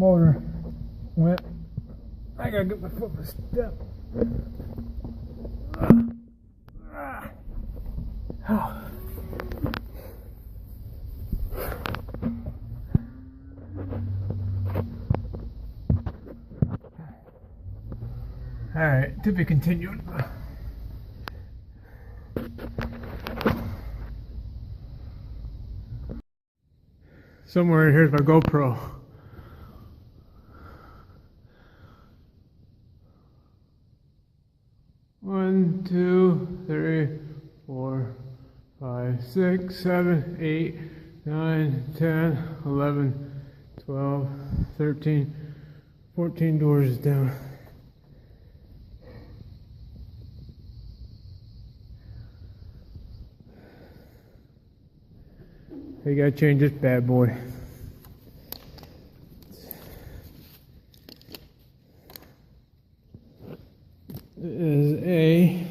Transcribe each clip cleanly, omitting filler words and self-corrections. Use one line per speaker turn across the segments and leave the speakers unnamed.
motor went. I gotta get my foot for step. Oh. All right, to be continued. Somewhere here's my GoPro. One, 2, 3, 4, 5, 6, 7, 8, 9, 10, 11, 12, 13, 14 doors down. You gotta change this bad boy. It is a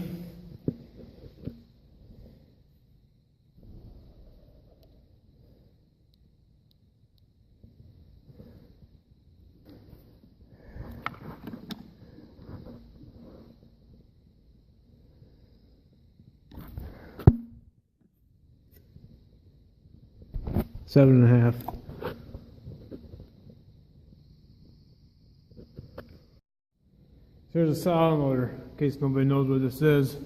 seven and a half. Here's a solid loader, in case nobody knows what this is.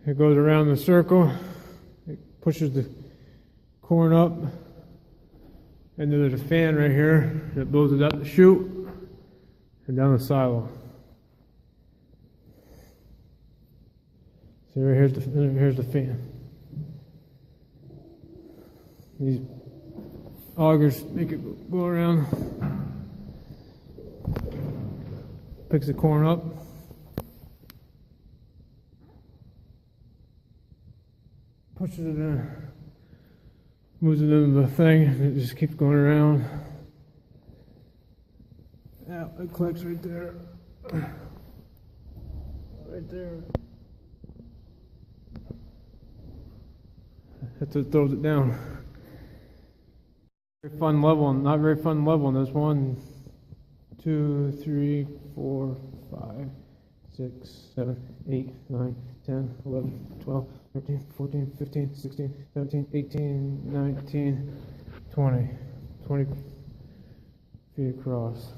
It goes around the circle, it pushes the corn up, and then there's a fan right here that blows it up the chute and down the silo. See, right here's the fan. These augers make it go around, picks the corn up, pushes it in, moves it into the thing, and it just keeps going around. Yeah, it collects right there. Right there. That's what throws it down. Very fun level, not very fun level. There's 1, 2, 3, 4, 5, 6, 7, 8, 9, 10, 11, 12, 13, 14, 15, 16, 17, 18, 19, 20. 20 feet across.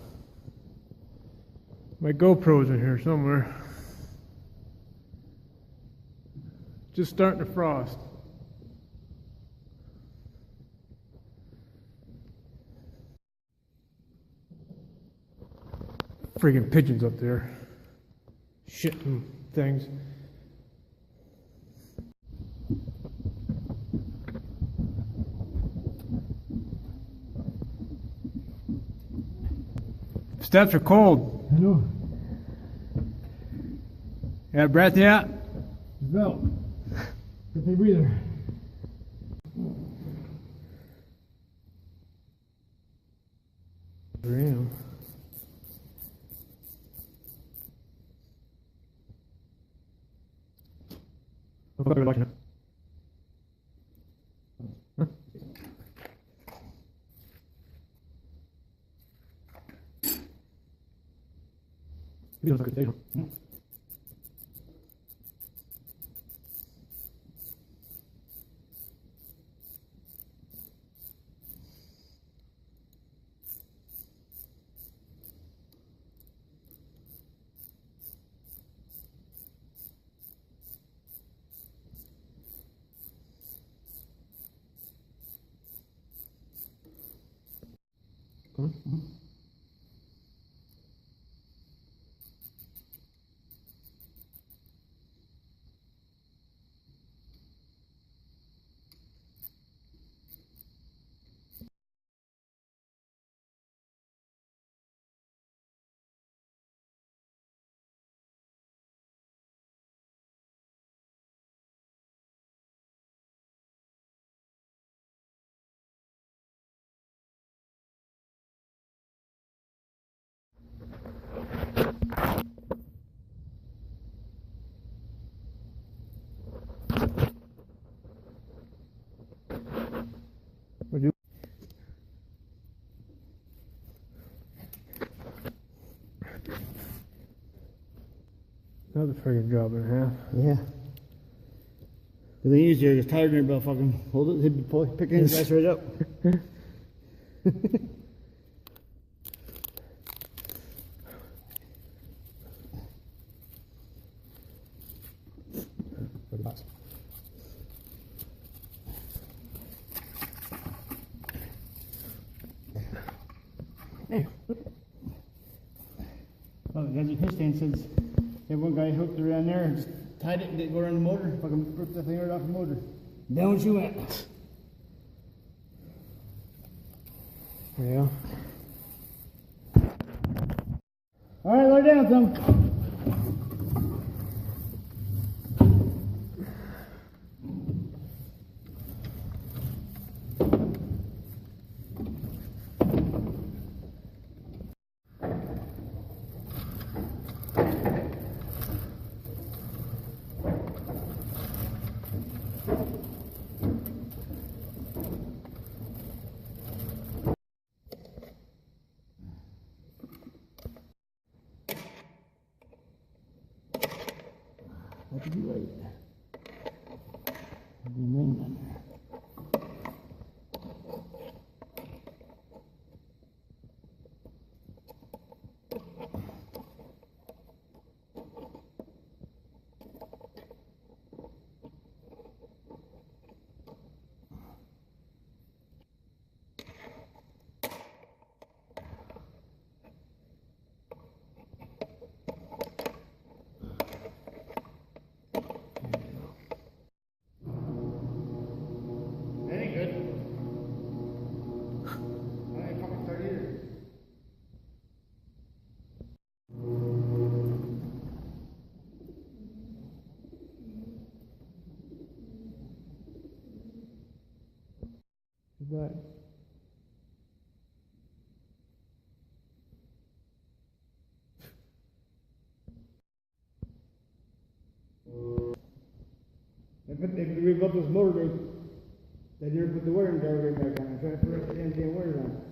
My GoPro's in here somewhere. Just starting to frost. Friggin' pigeons up there. Shitting things. Steps are cold.
I know.
You got breath yet?
Belt. Good thing breather.
Damn. I thought you were liking it. Huh? You don't like it, Come on. Another friggin' job and a half.
Yeah. The thing is, you're just tired and about fucking hold it, he'd be picking his ass right up.
Hey.
Well, the guys at Fish Stand says, they had one guy hooked around there and just tied it and didn't go around the motor, fucking ripped that thing right off the motor. Down she went.
Yeah.
Alright, lay down, Tom. That could be right. There'd be a ring down there. That ain't good. That ain't fucking start either.
But
They rebuilt this motor, they didn't put the wiring guard right back on. I tried to put the damn wires on.